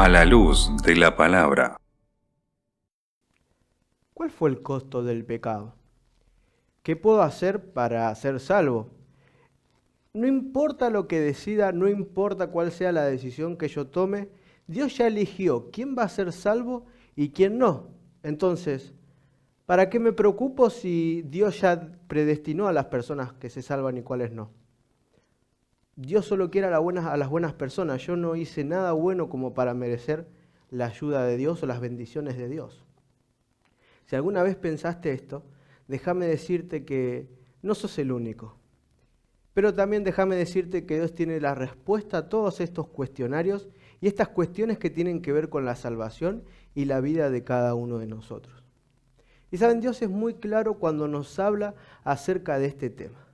A la luz de la palabra. ¿Cuál fue el costo del pecado? ¿Qué puedo hacer para ser salvo? No importa lo que decida, no importa cuál sea la decisión que yo tome, Dios ya eligió quién va a ser salvo y quién no. Entonces, ¿para qué me preocupo si Dios ya predestinó a las personas que se salvan y cuáles no? Dios solo quiere a las buenas personas. Yo no hice nada bueno como para merecer la ayuda de Dios o las bendiciones de Dios. Si alguna vez pensaste esto, déjame decirte que no sos el único. Pero también déjame decirte que Dios tiene la respuesta a todos estos cuestionarios y estas cuestiones que tienen que ver con la salvación y la vida de cada uno de nosotros. Y saben, Dios es muy claro cuando nos habla acerca de este tema.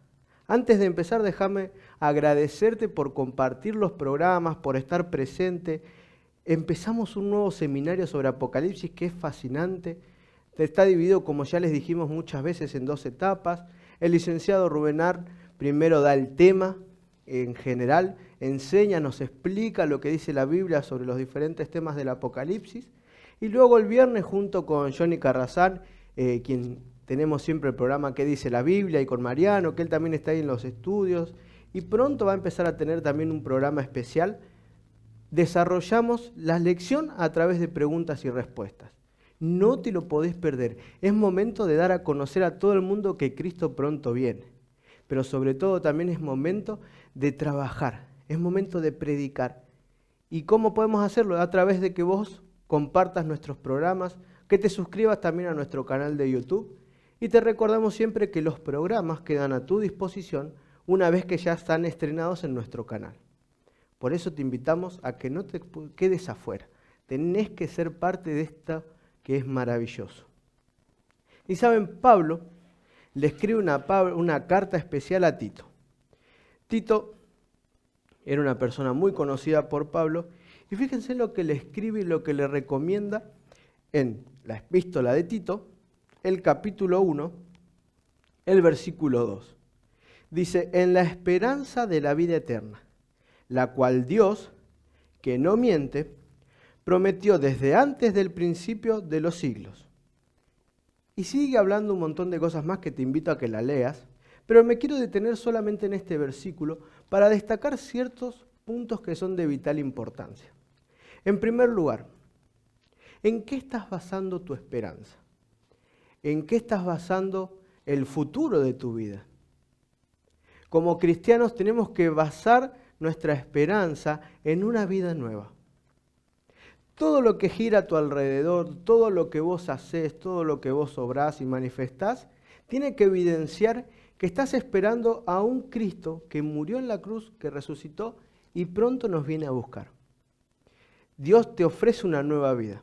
Antes de empezar, déjame agradecerte por compartir los programas, por estar presente. Empezamos un nuevo seminario sobre Apocalipsis que es fascinante. Está dividido, como ya les dijimos muchas veces, en 2 etapas. El licenciado Rubenar primero da el tema en general, enseña, nos explica lo que dice la Biblia sobre los diferentes temas del Apocalipsis. Y luego el viernes, junto con Johnny Carrazán, quien tenemos siempre el programa ¿Qué dice la Biblia? Y con Mariano, que él también está ahí en los estudios. Y pronto va a empezar a tener también un programa especial. Desarrollamos la lección a través de preguntas y respuestas. No te lo podés perder. Es momento de dar a conocer a todo el mundo que Cristo pronto viene. Pero sobre todo también es momento de trabajar. Es momento de predicar. ¿Y cómo podemos hacerlo? A través de que vos compartas nuestros programas, que te suscribas también a nuestro canal de YouTube. Y te recordamos siempre que los programas quedan a tu disposición una vez que ya están estrenados en nuestro canal. Por eso te invitamos a que no te quedes afuera. Tenés que ser parte de esto que es maravilloso. Y saben, Pablo le escribe una carta especial a Tito. Tito era una persona muy conocida por Pablo y fíjense lo que le escribe y lo que le recomienda en la epístola de Tito, el capítulo 1, el versículo 2. Dice, en la esperanza de la vida eterna, la cual Dios, que no miente, prometió desde antes del principio de los siglos. Y sigue hablando un montón de cosas más que te invito a que la leas, pero me quiero detener solamente en este versículo para destacar ciertos puntos que son de vital importancia. En primer lugar, ¿en qué estás basando tu esperanza? ¿En qué estás basando el futuro de tu vida? Como cristianos tenemos que basar nuestra esperanza en una vida nueva. Todo lo que gira a tu alrededor, todo lo que vos haces, todo lo que vos obrás y manifestás, tiene que evidenciar que estás esperando a un Cristo que murió en la cruz, que resucitó y pronto nos viene a buscar. Dios te ofrece una nueva vida.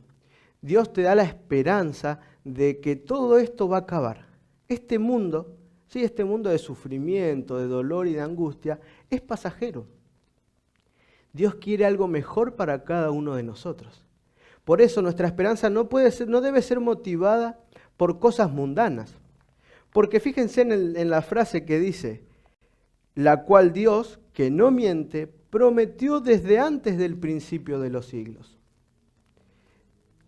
Dios te da la esperanza de que todo esto va a acabar. Este mundo, sí, este mundo de sufrimiento, de dolor y de angustia, es pasajero. Dios quiere algo mejor para cada uno de nosotros. Por eso nuestra esperanza no debe ser motivada por cosas mundanas. Porque fíjense en la frase que dice, la cual Dios, que no miente, prometió desde antes del principio de los siglos.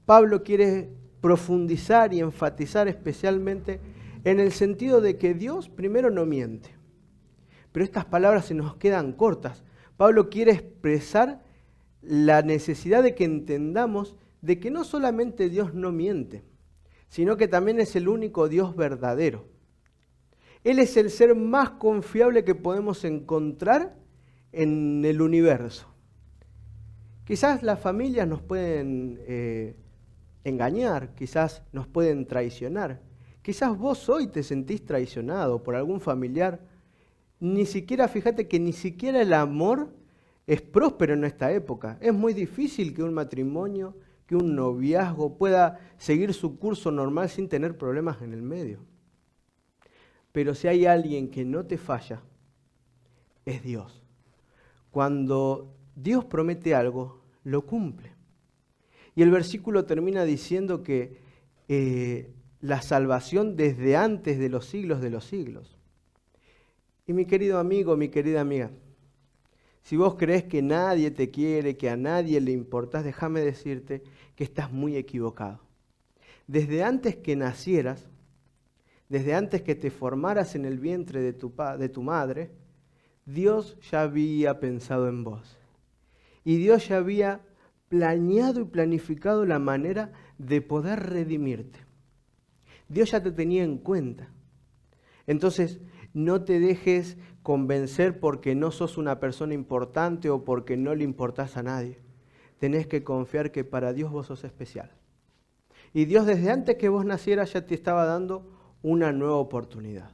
Pablo quiere profundizar y enfatizar especialmente en el sentido de que Dios primero no miente. Pero estas palabras se nos quedan cortas. Pablo quiere expresar la necesidad de que entendamos de que no solamente Dios no miente, sino que también es el único Dios verdadero. Él es el ser más confiable que podemos encontrar en el universo. Quizás las familias nos pueden engañar, quizás nos pueden traicionar. Quizás vos hoy te sentís traicionado por algún familiar. Fíjate que ni siquiera el amor es próspero en esta época. Es muy difícil que un matrimonio, que un noviazgo pueda seguir su curso normal sin tener problemas en el medio. Pero si hay alguien que no te falla, es Dios. Cuando Dios promete algo, lo cumple. Y el versículo termina diciendo que la salvación desde antes de los siglos de los siglos. Y mi querido amigo, mi querida amiga, Si vos crees que nadie te quiere, que a nadie le importás, déjame decirte que estás muy equivocado. Desde antes que nacieras, desde antes que te formaras en el vientre de tu madre, Dios ya había pensado en vos. Y Dios ya había planeado y planificado la manera de poder redimirte. Dios ya te tenía en cuenta. Entonces, no te dejes convencer porque no sos una persona importante o porque no le importás a nadie. Tenés que confiar que para Dios vos sos especial. Y Dios desde antes que vos nacieras ya te estaba dando una nueva oportunidad.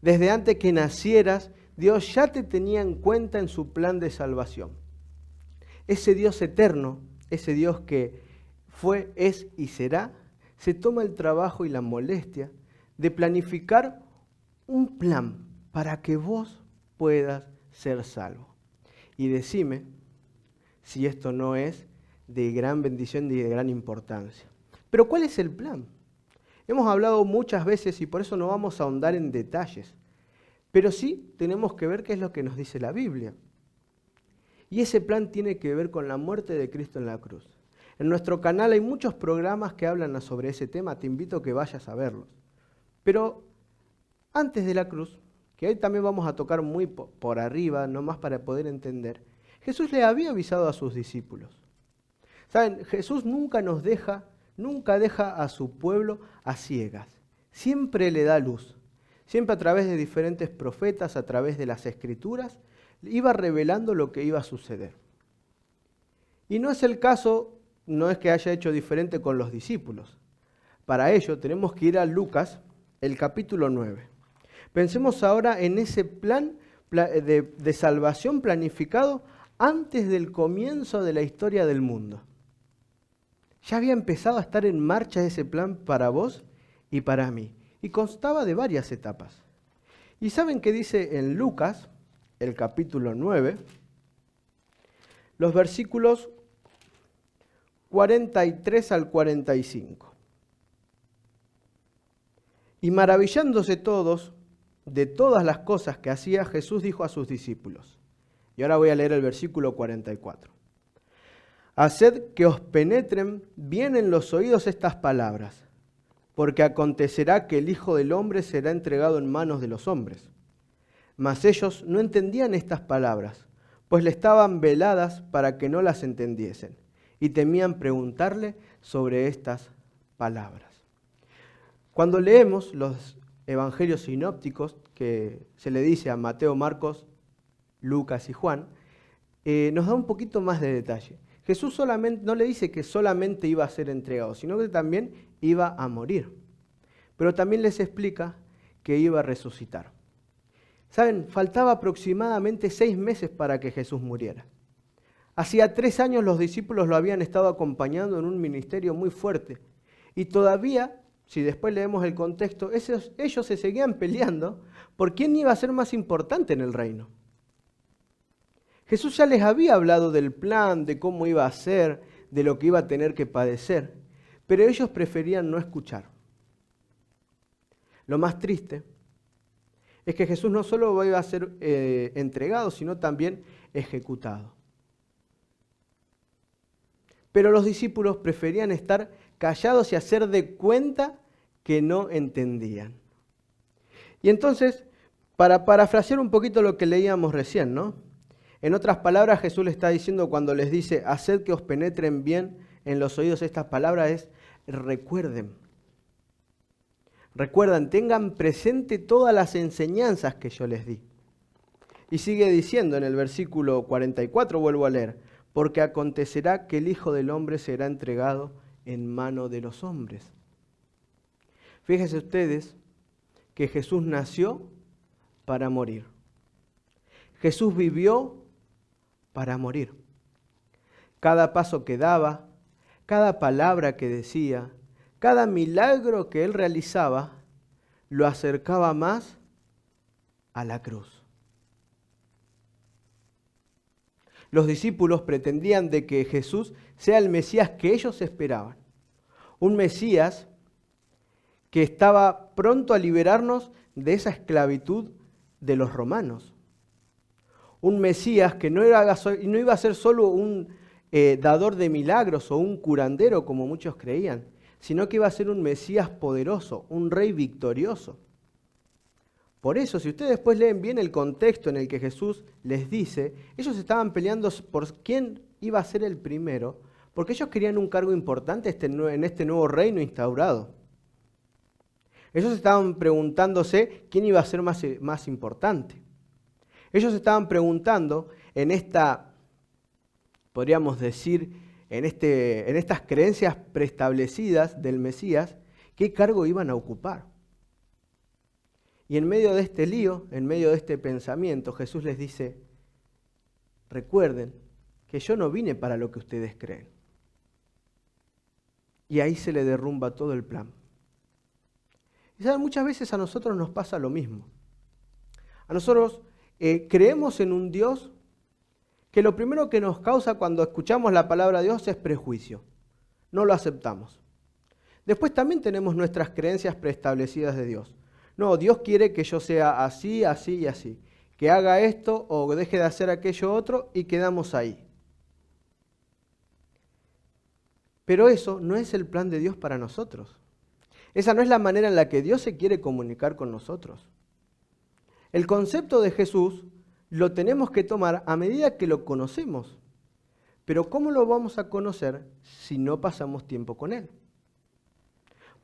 Desde antes que nacieras, Dios ya te tenía en cuenta en su plan de salvación. Ese Dios eterno, ese Dios que fue, es y será, se toma el trabajo y la molestia de planificar un plan para que vos puedas ser salvo. Y decime si esto no es de gran bendición y de gran importancia. Pero ¿cuál es el plan? Hemos hablado muchas veces y por eso no vamos a ahondar en detalles. Pero sí tenemos que ver qué es lo que nos dice la Biblia. Y ese plan tiene que ver con la muerte de Cristo en la cruz. En nuestro canal hay muchos programas que hablan sobre ese tema, te invito a que vayas a verlos. Pero antes de la cruz, que hoy también vamos a tocar muy por arriba, nomás para poder entender, Jesús le había avisado a sus discípulos. ¿Saben? Jesús nunca deja a su pueblo a ciegas. Siempre le da luz. Siempre a través de diferentes profetas, a través de las Escrituras, iba revelando lo que iba a suceder. Y no es el caso, no es que haya hecho diferente con los discípulos. Para ello tenemos que ir a Lucas, el capítulo 9. Pensemos ahora en ese plan de salvación planificado antes del comienzo de la historia del mundo. Ya había empezado a estar en marcha ese plan para vos y para mí. Y constaba de varias etapas. ¿Y saben qué dice en Lucas, el capítulo 9? Los versículos 43 al 45. Y maravillándose todos de todas las cosas que hacía, Jesús dijo a sus discípulos. Y ahora voy a leer el versículo 44. Haced que os penetren bien en los oídos estas palabras, porque acontecerá que el Hijo del Hombre será entregado en manos de los hombres. Mas ellos no entendían estas palabras, pues le estaban veladas para que no las entendiesen, y temían preguntarle sobre estas palabras. Cuando leemos los evangelios sinópticos, que se le dice a Mateo, Marcos, Lucas y Juan, nos da un poquito más de detalle. Jesús solamente, no le dice que solamente iba a ser entregado, sino que también iba a morir. Pero también les explica que iba a resucitar. ¿Saben? Faltaba aproximadamente 6 meses para que Jesús muriera. Hacía 3 años los discípulos lo habían estado acompañando en un ministerio muy fuerte. Y todavía, si después leemos el contexto, ellos se seguían peleando por quién iba a ser más importante en el reino. Jesús ya les había hablado del plan, de cómo iba a ser, de lo que iba a tener que padecer, pero ellos preferían no escuchar. Lo más triste es que Jesús no solo iba a ser entregado, sino también ejecutado. Pero los discípulos preferían estar callados y hacer de cuenta que no entendían. Y entonces, para parafrasear un poquito lo que leíamos recién, ¿no? En otras palabras, Jesús le está diciendo cuando les dice, haced que os penetren bien en los oídos estas palabras, es recuerden. Recuerdan, tengan presente todas las enseñanzas que yo les di. Y sigue diciendo en el versículo 44, vuelvo a leer, porque acontecerá que el Hijo del Hombre será entregado en mano de los hombres. Fíjense ustedes que Jesús nació para morir. Jesús vivió para morir. Cada paso que daba, cada palabra que decía, cada milagro que él realizaba, lo acercaba más a la cruz. Los discípulos pretendían de que Jesús sea el Mesías que ellos esperaban. Un Mesías que estaba pronto a liberarnos de esa esclavitud de los romanos. Un Mesías que no iba a ser solo un dador de milagros o un curandero como muchos creían, sino que iba a ser un Mesías poderoso, un rey victorioso. Por eso, si ustedes después leen bien el contexto en el que Jesús les dice, ellos estaban peleando por quién iba a ser el primero, porque ellos querían un cargo importante en este nuevo reino instaurado. Ellos estaban preguntándose quién iba a ser más importante. Ellos estaban preguntando en esta, podríamos decir, en estas creencias preestablecidas del Mesías, qué cargo iban a ocupar. Y en medio de este lío, en medio de este pensamiento, Jesús les dice, recuerden que yo no vine para lo que ustedes creen. Y ahí se le derrumba todo el plan. Y saben, muchas veces a nosotros nos pasa lo mismo. A nosotros creemos en un Dios que lo primero que nos causa cuando escuchamos la palabra de Dios es prejuicio. No lo aceptamos. Después también tenemos nuestras creencias preestablecidas de Dios. No, Dios quiere que yo sea así, así y así. Que haga esto o deje de hacer aquello otro y quedamos ahí. Pero eso no es el plan de Dios para nosotros. Esa no es la manera en la que Dios se quiere comunicar con nosotros. El concepto de Jesús lo tenemos que tomar a medida que lo conocemos. Pero ¿cómo lo vamos a conocer si no pasamos tiempo con Él?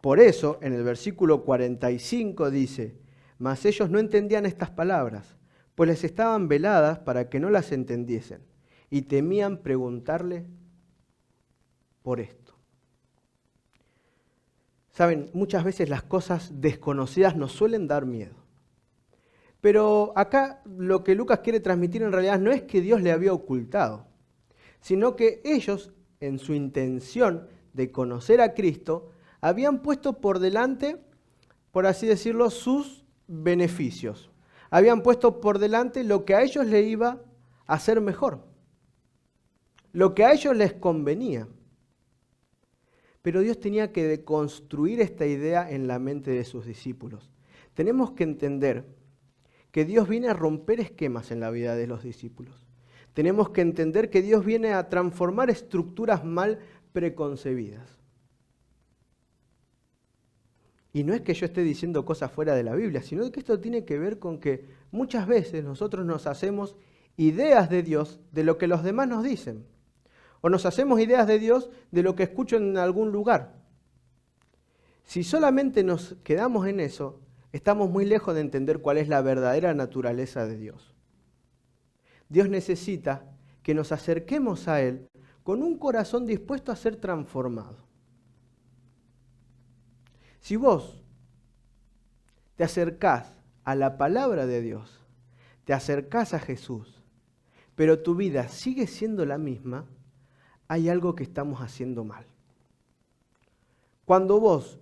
Por eso, en el versículo 45 dice, mas ellos no entendían estas palabras, pues les estaban veladas para que no las entendiesen, y temían preguntarle por esto. Saben, muchas veces las cosas desconocidas nos suelen dar miedo. Pero acá lo que Lucas quiere transmitir en realidad no es que Dios le había ocultado, sino que ellos, en su intención de conocer a Cristo, habían puesto por delante, por así decirlo, sus beneficios. Habían puesto por delante lo que a ellos les iba a hacer mejor, lo que a ellos les convenía. Pero Dios tenía que deconstruir esta idea en la mente de sus discípulos. Tenemos que entender que Dios viene a romper esquemas en la vida de los discípulos. Tenemos que entender que Dios viene a transformar estructuras mal preconcebidas. Y no es que yo esté diciendo cosas fuera de la Biblia, sino que esto tiene que ver con que muchas veces nosotros nos hacemos ideas de Dios de lo que los demás nos dicen. O nos hacemos ideas de Dios de lo que escucho en algún lugar. Si solamente nos quedamos en eso, estamos muy lejos de entender cuál es la verdadera naturaleza de Dios. Dios necesita que nos acerquemos a Él con un corazón dispuesto a ser transformado. Si vos te acercás a la palabra de Dios, te acercás a Jesús, pero tu vida sigue siendo la misma, hay algo que estamos haciendo mal. Cuando vos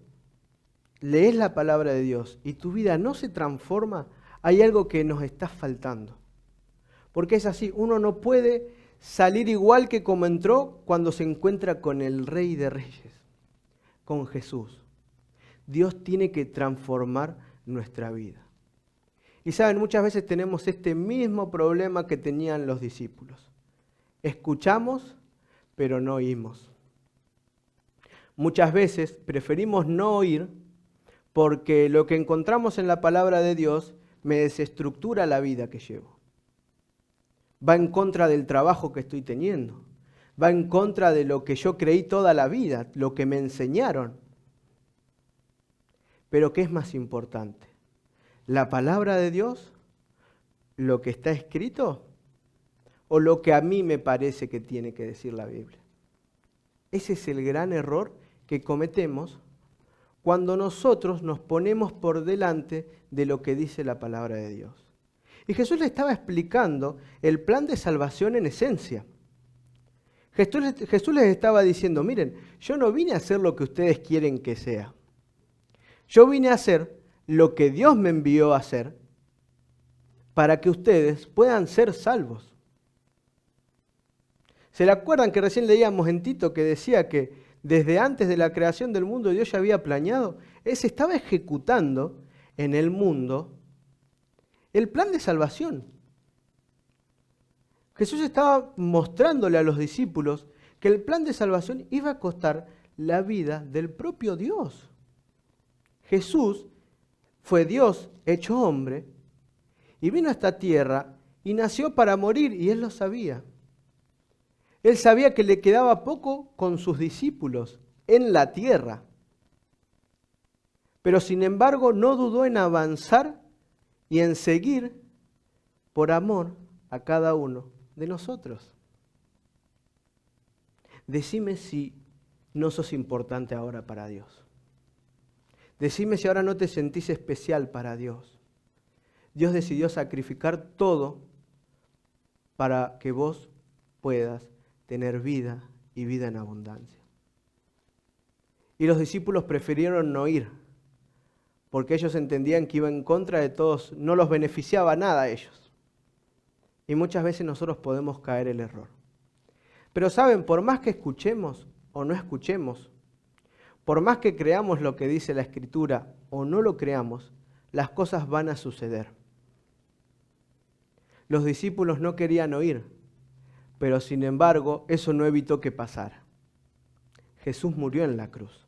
lees la palabra de Dios y tu vida no se transforma, hay algo que nos está faltando. Porque es así, uno no puede salir igual que como entró cuando se encuentra con el Rey de Reyes, con Jesús. Dios tiene que transformar nuestra vida. Y saben, muchas veces tenemos este mismo problema que tenían los discípulos. Escuchamos, pero no oímos. Muchas veces preferimos no oír porque lo que encontramos en la palabra de Dios me desestructura la vida que llevo. Va en contra del trabajo que estoy teniendo. Va en contra de lo que yo creí toda la vida, lo que me enseñaron. Pero ¿qué es más importante? ¿La palabra de Dios? ¿Lo que está escrito? ¿O lo que a mí me parece que tiene que decir la Biblia? Ese es el gran error que cometemos cuando nosotros nos ponemos por delante de lo que dice la palabra de Dios. Y Jesús le estaba explicando el plan de salvación en esencia. Jesús les estaba diciendo, miren, yo no vine a hacer lo que ustedes quieren que sea. Yo vine a hacer lo que Dios me envió a hacer para que ustedes puedan ser salvos. ¿Se le acuerdan que recién leíamos en Tito que decía que desde antes de la creación del mundo Dios ya había planeado? Él se estaba ejecutando en el mundo el plan de salvación. Jesús estaba mostrándole a los discípulos que el plan de salvación iba a costar la vida del propio Dios. Jesús fue Dios hecho hombre y vino a esta tierra y nació para morir, y él lo sabía. Él sabía que le quedaba poco con sus discípulos en la tierra. Pero sin embargo no dudó en avanzar y en seguir por amor a cada uno de nosotros. Decime si no sos importante ahora para Dios. Decime si ahora no te sentís especial para Dios. Dios decidió sacrificar todo para que vos puedas tener vida y vida en abundancia. Y los discípulos prefirieron no ir, porque ellos entendían que iba en contra de todos, no los beneficiaba nada a ellos. Y muchas veces nosotros podemos caer en el error. Pero saben, por más que escuchemos o no escuchemos, por más que creamos lo que dice la Escritura o no lo creamos, las cosas van a suceder. Los discípulos no querían oír, pero sin embargo eso no evitó que pasara. Jesús murió en la cruz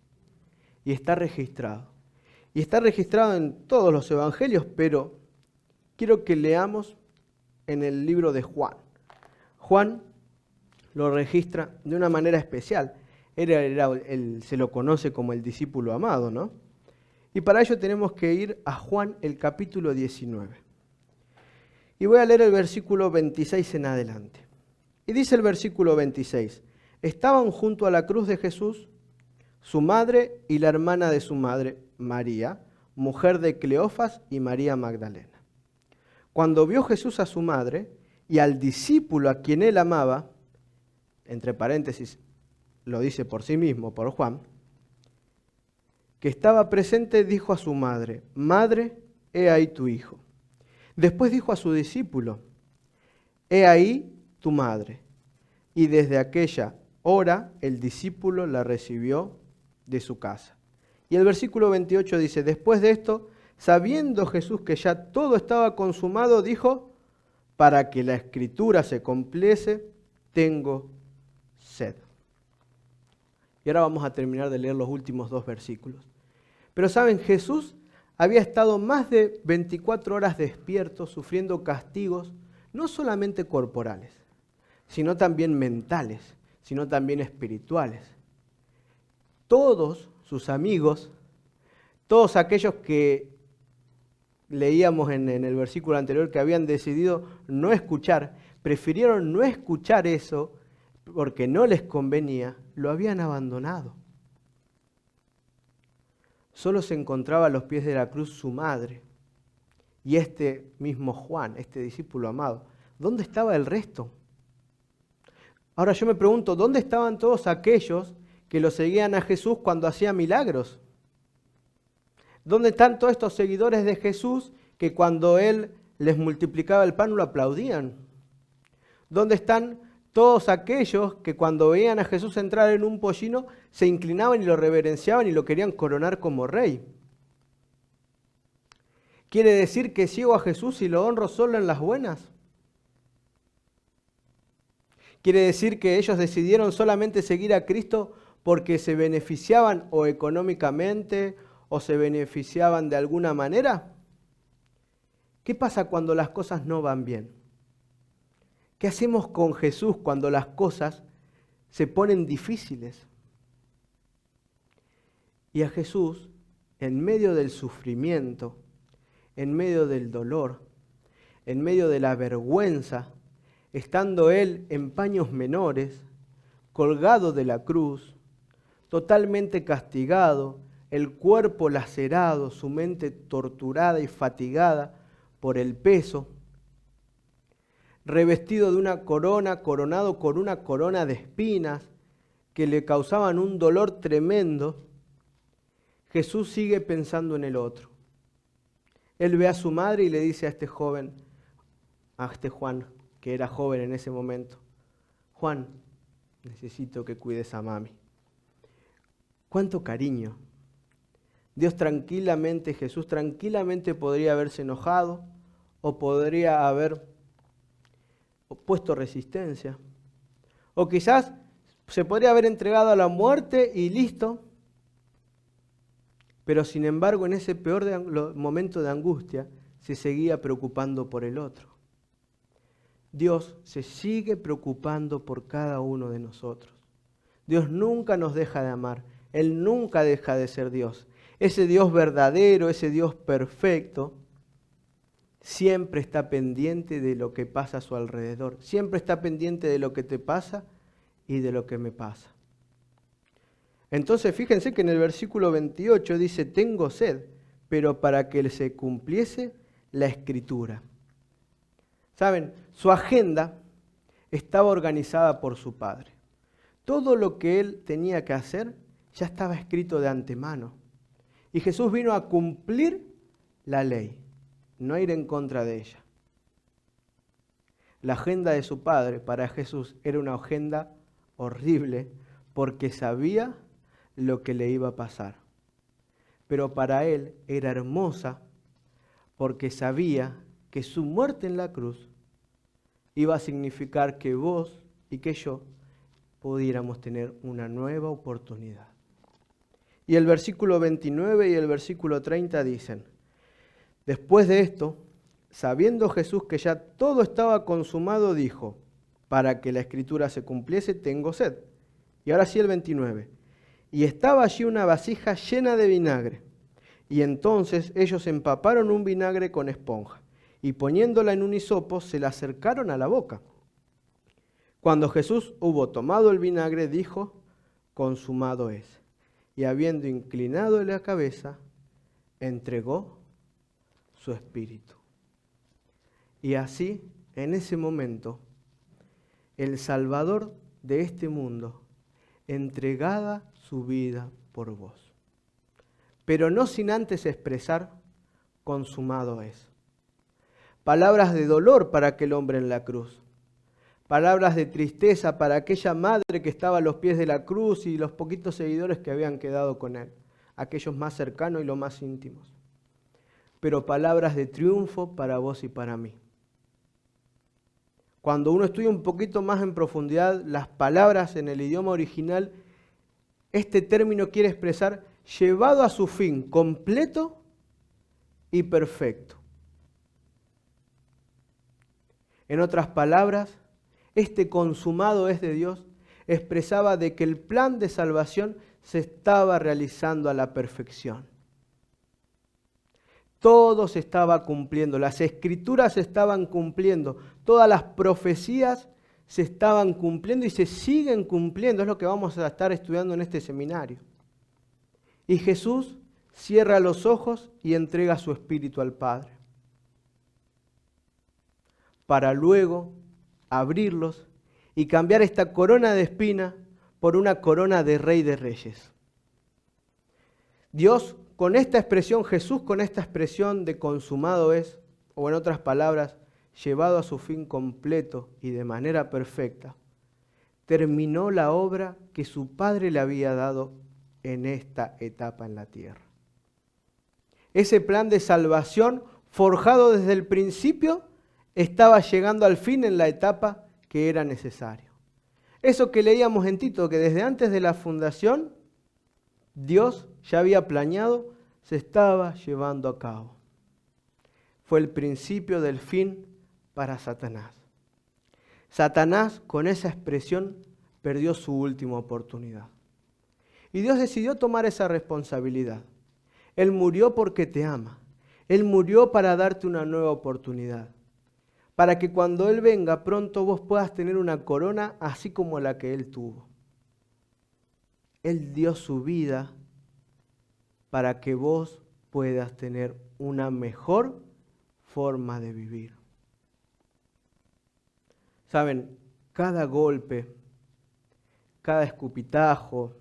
y está registrado. Y está registrado en todos los evangelios, pero quiero que leamos en el libro de Juan. Juan lo registra de una manera especial. Se lo conoce como el discípulo amado, ¿no? Y para ello tenemos que ir a Juan, el capítulo 19. Y voy a leer el versículo 26 en adelante. Y dice el versículo 26, estaban junto a la cruz de Jesús su madre y la hermana de su madre, María, mujer de Cleofas, y María Magdalena. Cuando vio Jesús a su madre y al discípulo a quien él amaba, entre paréntesis lo dice por sí mismo, por Juan, que estaba presente, dijo a su madre, Madre, he ahí tu hijo. Después dijo a su discípulo, he ahí tu madre. Y desde aquella hora el discípulo la recibió de su casa. Y el versículo 28 dice, después de esto, sabiendo Jesús que ya todo estaba consumado, dijo, para que la escritura se cumpliese, tengo sed. Y ahora vamos a terminar de leer los últimos 2 versículos. Pero saben, Jesús había estado más de 24 horas despierto, sufriendo castigos, no solamente corporales, sino también mentales, sino también espirituales. Todos sus amigos, todos aquellos que leíamos en el versículo anterior que habían decidido no escuchar, prefirieron no escuchar eso porque no les convenía, lo habían abandonado. Solo se encontraba a los pies de la cruz su madre y este mismo Juan, este discípulo amado. ¿Dónde estaba el resto? Ahora yo me pregunto, ¿dónde estaban todos aquellos que lo seguían a Jesús cuando hacía milagros? ¿Dónde están todos estos seguidores de Jesús que cuando Él les multiplicaba el pan lo aplaudían? ¿Dónde están todos aquellos que cuando veían a Jesús entrar en un pollino se inclinaban y lo reverenciaban y lo querían coronar como rey? ¿Quiere decir que sigo a Jesús y lo honro solo en las buenas? ¿Quiere decir que ellos decidieron solamente seguir a Cristo porque se beneficiaban o económicamente o se beneficiaban de alguna manera? ¿Qué pasa cuando las cosas no van bien? ¿Qué hacemos con Jesús cuando las cosas se ponen difíciles? Y a Jesús, en medio del sufrimiento, en medio del dolor, en medio de la vergüenza, estando Él en paños menores, colgado de la cruz, totalmente castigado, el cuerpo lacerado, su mente torturada y fatigada por el peso, revestido de una corona, coronado con una corona de espinas que le causaban un dolor tremendo, Jesús sigue pensando en el otro. Él ve a su madre y le dice a este joven, a este Juan, que era joven en ese momento, Juan, necesito que cuides a mami. ¡Cuánto cariño! Dios tranquilamente, Jesús tranquilamente podría haberse enojado o podría haber puesto resistencia. O quizás se podría haber entregado a la muerte y listo. Pero sin embargo, en ese peor momento de angustia, se seguía preocupando por el otro. Dios se sigue preocupando por cada uno de nosotros. Dios nunca nos deja de amar. Él nunca deja de ser Dios. Ese Dios verdadero, ese Dios perfecto, siempre está pendiente de lo que pasa a su alrededor. Siempre está pendiente de lo que te pasa y de lo que me pasa. Entonces fíjense que en el versículo 28 dice, tengo sed, pero para que se cumpliese la Escritura. ¿Saben? Su agenda estaba organizada por su Padre. Todo lo que él tenía que hacer ya estaba escrito de antemano. Y Jesús vino a cumplir la ley, no a ir en contra de ella. La agenda de su Padre para Jesús era una agenda horrible porque sabía lo que le iba a pasar. Pero para él era hermosa porque sabía que su muerte en la cruz iba a significar que vos y que yo pudiéramos tener una nueva oportunidad. Y el versículo 29 y el versículo 30 dicen, después de esto, sabiendo Jesús que ya todo estaba consumado, dijo, para que la Escritura se cumpliese, tengo sed. Y ahora sí el 29. Y estaba allí una vasija llena de vinagre. Y entonces ellos empaparon un vinagre con esponja, y poniéndola en un hisopo, se la acercaron a la boca. Cuando Jesús hubo tomado el vinagre, dijo, consumado es. Y habiendo inclinado la cabeza, entregó su espíritu. Y así, en ese momento, el Salvador de este mundo entregaba su vida por vos. Pero no sin antes expresar, consumado es. Palabras de dolor para aquel hombre en la cruz. Palabras de tristeza para aquella madre que estaba a los pies de la cruz y los poquitos seguidores que habían quedado con él, aquellos más cercanos y los más íntimos. Pero palabras de triunfo para vos y para mí. Cuando uno estudia un poquito más en profundidad las palabras en el idioma original, este término quiere expresar llevado a su fin completo y perfecto. En otras palabras, este consumado es de Dios, expresaba de que el plan de salvación se estaba realizando a la perfección. Todo se estaba cumpliendo, las escrituras se estaban cumpliendo, todas las profecías se estaban cumpliendo y se siguen cumpliendo, es lo que vamos a estar estudiando en este seminario. Y Jesús cierra los ojos y entrega su espíritu al Padre, para luego abrirlos y cambiar esta corona de espina por una corona de Rey de Reyes. Dios con esta expresión, Jesús con esta expresión de consumado es, o en otras palabras, llevado a su fin completo y de manera perfecta, terminó la obra que su Padre le había dado en esta etapa en la tierra. Ese plan de salvación, forjado desde el principio, estaba llegando al fin en la etapa que era necesario. Eso que leíamos en Tito, que desde antes de la fundación, Dios ya había planeado, se estaba llevando a cabo. Fue el principio del fin para Satanás. Satanás, con esa expresión, perdió su última oportunidad. Y Dios decidió tomar esa responsabilidad. Él murió porque te ama. Él murió para darte una nueva oportunidad. Para que cuando Él venga pronto vos puedas tener una corona así como la que Él tuvo. Él dio su vida para que vos puedas tener una mejor forma de vivir. Saben, cada golpe, cada escupitajo,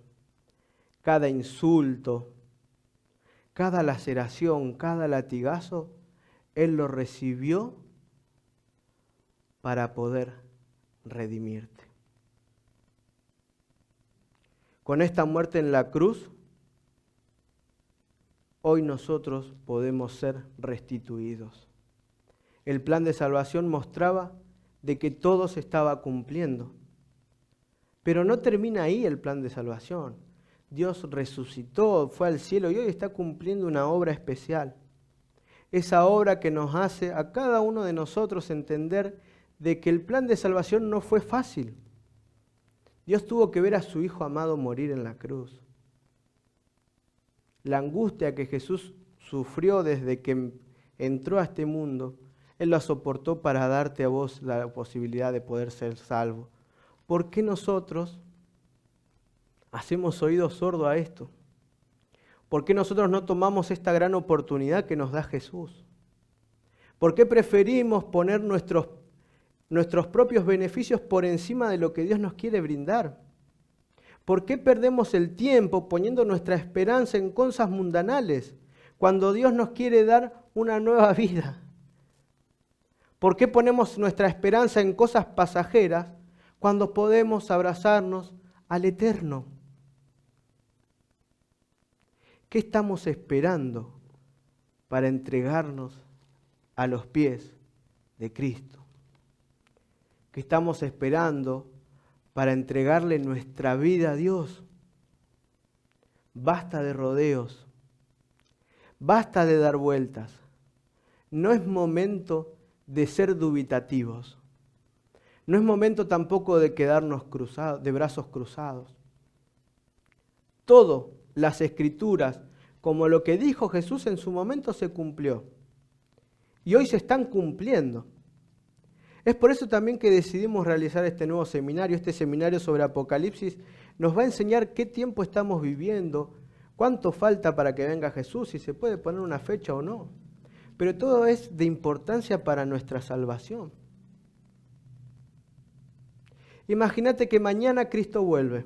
cada insulto, cada laceración, cada latigazo, Él lo recibió para poder redimirte. Con esta muerte en la cruz, hoy nosotros podemos ser restituidos. El plan de salvación mostraba de que todo se estaba cumpliendo. Pero no termina ahí el plan de salvación. Dios resucitó, fue al cielo y hoy está cumpliendo una obra especial. Esa obra que nos hace a cada uno de nosotros entender de que el plan de salvación no fue fácil. Dios tuvo que ver a su Hijo amado morir en la cruz. La angustia que Jesús sufrió desde que entró a este mundo, Él la soportó para darte a vos la posibilidad de poder ser salvo. ¿Por qué nosotros hacemos oído sordo a esto? ¿Por qué nosotros no tomamos esta gran oportunidad que nos da Jesús? ¿Por qué preferimos poner nuestros propios beneficios por encima de lo que Dios nos quiere brindar? ¿Por qué perdemos el tiempo poniendo nuestra esperanza en cosas mundanales cuando Dios nos quiere dar una nueva vida? ¿Por qué ponemos nuestra esperanza en cosas pasajeras cuando podemos abrazarnos al Eterno? ¿Qué estamos esperando para entregarnos a los pies de Cristo? ¿Qué estamos esperando para entregarle nuestra vida a Dios? Basta de rodeos, basta de dar vueltas. No es momento de ser dubitativos. No es momento tampoco de quedarnos de brazos cruzados. Todo, las Escrituras, como lo que dijo Jesús en su momento, se cumplió. Y hoy se están cumpliendo. Es por eso también que decidimos realizar este nuevo seminario. Este seminario sobre Apocalipsis nos va a enseñar qué tiempo estamos viviendo, cuánto falta para que venga Jesús, si se puede poner una fecha o no. Pero todo es de importancia para nuestra salvación. Imagínate que mañana Cristo vuelve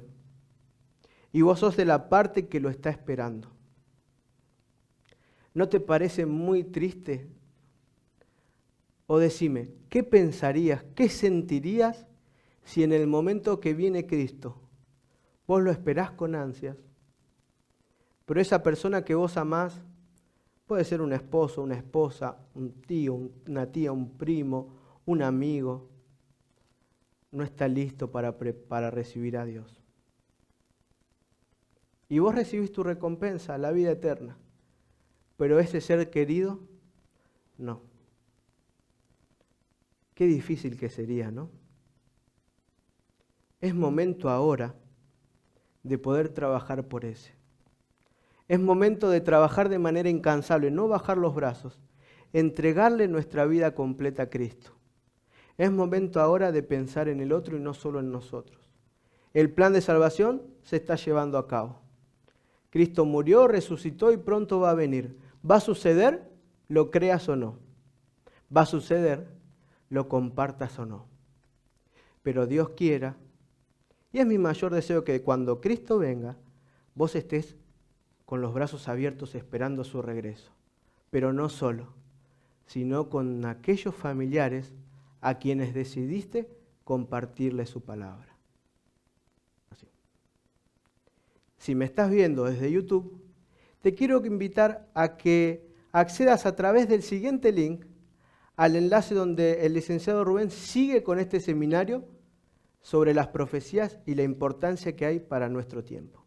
y vos sos de la parte que lo está esperando. ¿No te parece muy triste? O decime, ¿qué pensarías, qué sentirías si en el momento que viene Cristo vos lo esperás con ansias, pero esa persona que vos amás, puede ser un esposo, una esposa, un tío, una tía, un primo, un amigo, no está listo para recibir a Dios? Y vos recibís tu recompensa, la vida eterna, pero ese ser querido, no. Qué difícil que sería, ¿no? Es momento ahora de poder trabajar por ese. Es momento de trabajar de manera incansable, no bajar los brazos, entregarle nuestra vida completa a Cristo. Es momento ahora de pensar en el otro y no solo en nosotros. El plan de salvación se está llevando a cabo. Cristo murió, resucitó y pronto va a venir. ¿Va a suceder? Lo creas o no. Va a suceder, lo compartas o no. Pero Dios quiera, y es mi mayor deseo que cuando Cristo venga, vos estés con los brazos abiertos esperando su regreso. Pero no solo, sino con aquellos familiares a quienes decidiste compartirle su palabra. Así. Si me estás viendo desde YouTube, te quiero invitar a que accedas a través del siguiente link al enlace donde el licenciado Rubén sigue con este seminario sobre las profecías y la importancia que hay para nuestro tiempo.